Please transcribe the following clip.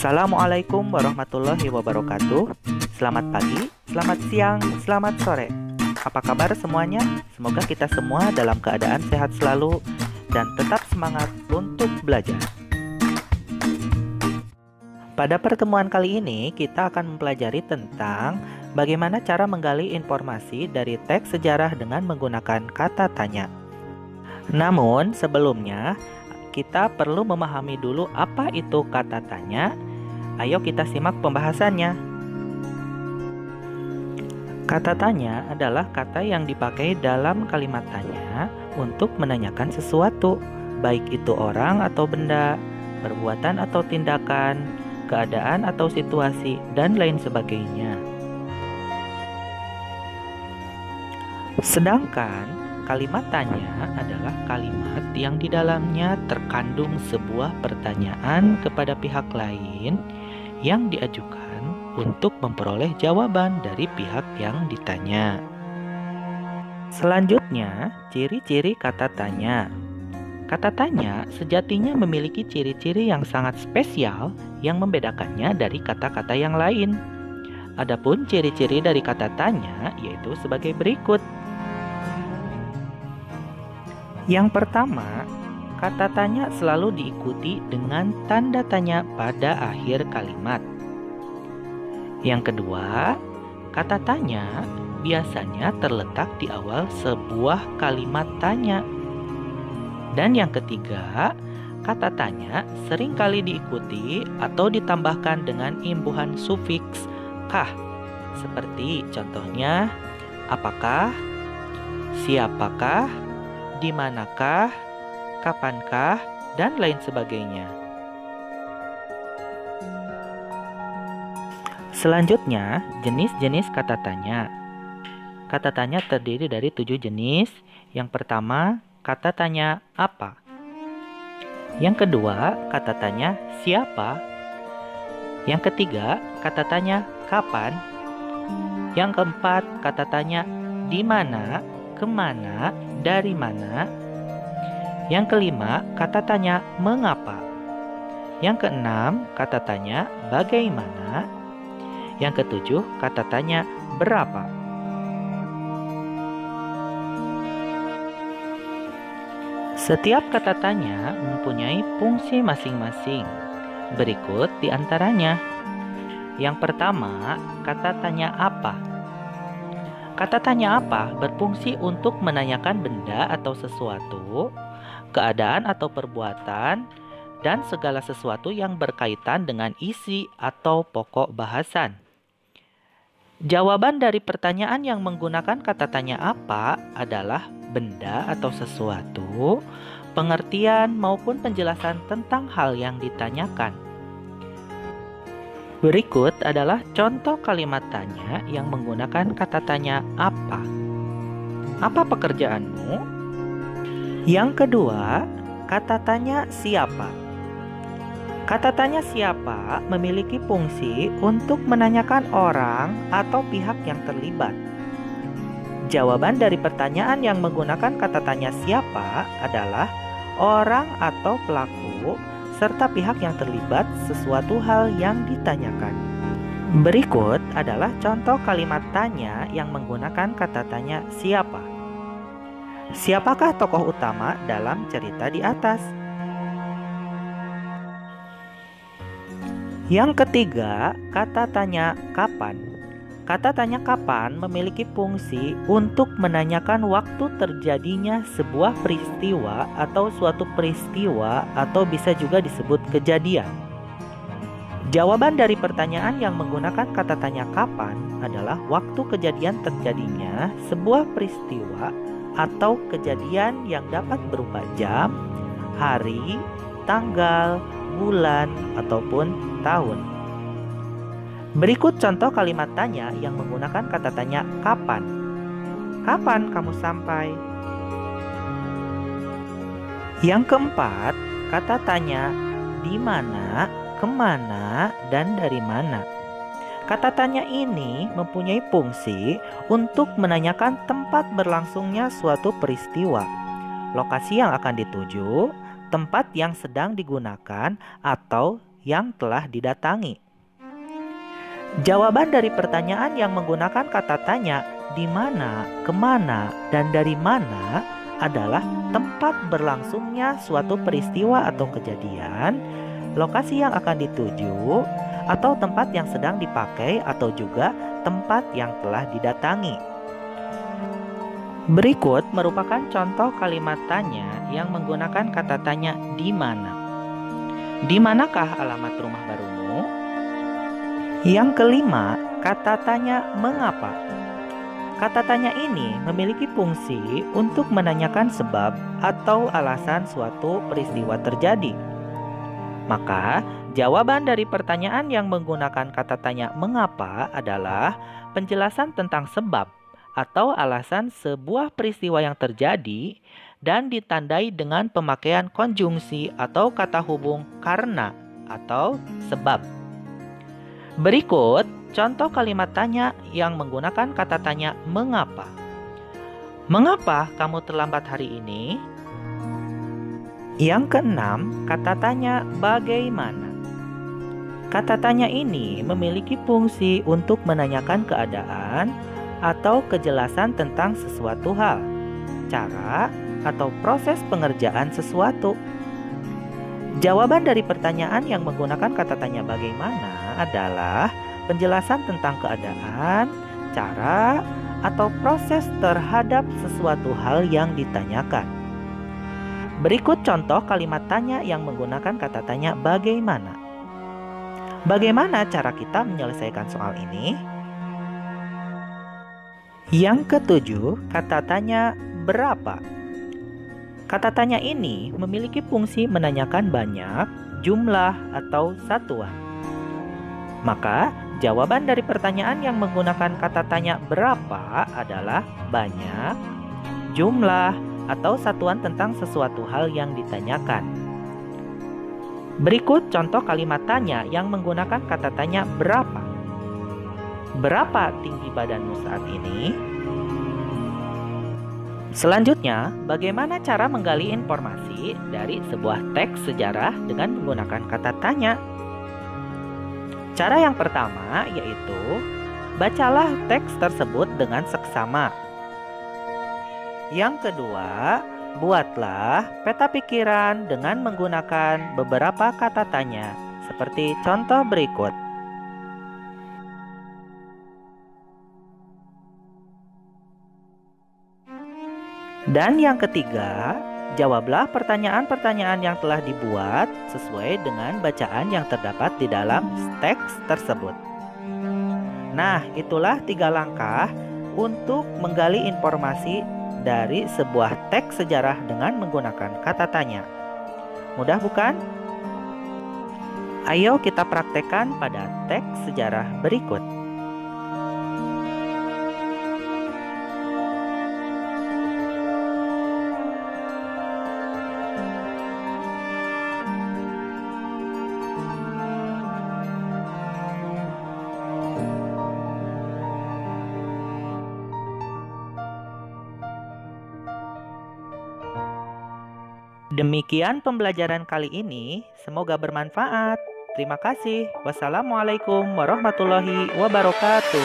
Assalamualaikum warahmatullahi wabarakatuh. Selamat pagi, selamat siang, selamat sore. Apa kabar semuanya? Semoga kita semua dalam keadaan sehat selalu dan tetap semangat untuk belajar. Pada pertemuan kali ini, kita akan mempelajari tentang bagaimana cara menggali informasi dari teks sejarah dengan menggunakan kata tanya. Namun, sebelumnya, kita perlu memahami dulu apa itu kata tanya. Ayo kita simak pembahasannya. Kata tanya adalah kata yang dipakai dalam kalimat tanya untuk menanyakan sesuatu, baik itu orang atau benda, perbuatan atau tindakan, keadaan atau situasi, dan lain sebagainya. Sedangkan kalimat tanya adalah kalimat yang di dalamnya terkandung sebuah pertanyaan kepada pihak lain yang diajukan untuk memperoleh jawaban dari pihak yang ditanya. Selanjutnya, ciri-ciri kata tanya. Kata tanya sejatinya memiliki ciri-ciri yang sangat spesial yang membedakannya dari kata-kata yang lain. Adapun ciri-ciri dari kata tanya yaitu sebagai berikut. Yang pertama, kata tanya selalu diikuti dengan tanda tanya pada akhir kalimat. Yang kedua, kata tanya biasanya terletak di awal sebuah kalimat tanya. Dan yang ketiga, kata tanya seringkali diikuti atau ditambahkan dengan imbuhan sufiks kah, seperti contohnya apakah, siapakah, di manakah, kapankah, dan lain sebagainya. Selanjutnya, jenis-jenis kata tanya. Kata tanya terdiri dari 7 jenis. Yang pertama, kata tanya apa. Yang kedua, kata tanya siapa. Yang ketiga, kata tanya kapan. Yang keempat, kata tanya di mana, kemana, dari mana. Yang kelima, kata tanya mengapa. Yang keenam, kata tanya bagaimana. Yang ketujuh, kata tanya berapa. Setiap kata tanya mempunyai fungsi masing-masing. Berikut diantaranya. Yang pertama, kata tanya apa. Kata tanya apa berfungsi untuk menanyakan benda atau sesuatu, keadaan atau perbuatan, dan segala sesuatu yang berkaitan dengan isi atau pokok bahasan. Jawaban dari pertanyaan yang menggunakan kata tanya apa adalah benda atau sesuatu, pengertian maupun penjelasan tentang hal yang ditanyakan. Berikut adalah contoh kalimat tanya yang menggunakan kata tanya apa. Apa pekerjaanmu? Yang kedua, kata tanya siapa. Kata tanya siapa memiliki fungsi untuk menanyakan orang atau pihak yang terlibat. Jawaban dari pertanyaan yang menggunakan kata tanya siapa adalah orang atau pelaku serta pihak yang terlibat sesuatu hal yang ditanyakan. Berikut adalah contoh kalimat tanya yang menggunakan kata tanya siapa. Siapakah tokoh utama dalam cerita di atas? Yang ketiga, kata tanya kapan. Kata tanya kapan memiliki fungsi untuk menanyakan waktu terjadinya sebuah peristiwa atau suatu peristiwa atau bisa juga disebut kejadian. Jawaban dari pertanyaan yang menggunakan kata tanya kapan adalah waktu kejadian terjadinya sebuah peristiwa atau kejadian yang dapat berupa jam, hari, tanggal, bulan, ataupun tahun. Berikut contoh kalimat tanya yang menggunakan kata tanya kapan. Kapan kamu sampai? Yang keempat, kata tanya di mana, kemana, dan dari mana. Kata tanya ini mempunyai fungsi untuk menanyakan tempat berlangsungnya suatu peristiwa, lokasi yang akan dituju, tempat yang sedang digunakan, atau yang telah didatangi. Jawaban dari pertanyaan yang menggunakan kata tanya di mana, kemana, dan dari mana adalah tempat berlangsungnya suatu peristiwa atau kejadian, lokasi yang akan dituju, atau tempat yang sedang dipakai, atau juga tempat yang telah didatangi. Berikut merupakan contoh kalimat tanya yang menggunakan kata tanya di mana. Di manakah alamat rumah barumu? Yang kelima, kata tanya mengapa. Kata tanya ini memiliki fungsi untuk menanyakan sebab atau alasan suatu peristiwa terjadi. Maka, jawaban dari pertanyaan yang menggunakan kata tanya mengapa adalah penjelasan tentang sebab atau alasan sebuah peristiwa yang terjadi dan ditandai dengan pemakaian konjungsi atau kata hubung karena atau sebab. Berikut contoh kalimat tanya yang menggunakan kata tanya mengapa. Mengapa kamu terlambat hari ini? Yang keenam, kata tanya bagaimana. Kata tanya ini memiliki fungsi untuk menanyakan keadaan atau kejelasan tentang sesuatu hal, cara, atau proses pengerjaan sesuatu. Jawaban dari pertanyaan yang menggunakan kata tanya bagaimana adalah penjelasan tentang keadaan, cara, atau proses terhadap sesuatu hal yang ditanyakan. Berikut contoh kalimat tanya yang menggunakan kata tanya bagaimana. Bagaimana cara kita menyelesaikan soal ini? Yang ketujuh, kata tanya berapa. Kata tanya ini memiliki fungsi menanyakan banyak, jumlah, atau satuan. Maka, jawaban dari pertanyaan yang menggunakan kata tanya berapa adalah banyak, jumlah, atau satuan tentang sesuatu hal yang ditanyakan. Berikut contoh kalimat tanya yang menggunakan kata tanya berapa. Berapa tinggi badanmu saat ini? Selanjutnya, bagaimana cara menggali informasi dari sebuah teks sejarah dengan menggunakan kata tanya? Cara yang pertama yaitu bacalah teks tersebut dengan seksama. Yang kedua, buatlah peta pikiran dengan menggunakan beberapa kata tanya, seperti contoh berikut. Dan yang ketiga, jawablah pertanyaan-pertanyaan yang telah dibuat sesuai dengan bacaan yang terdapat di dalam teks tersebut. Nah, itulah 3 langkah untuk menggali informasi dari sebuah teks sejarah dengan menggunakan kata tanya. Mudah bukan? Ayo kita praktekkan pada teks sejarah berikut. Demikian pembelajaran kali ini, semoga bermanfaat. Terima kasih. Wassalamualaikum warahmatullahi wabarakatuh.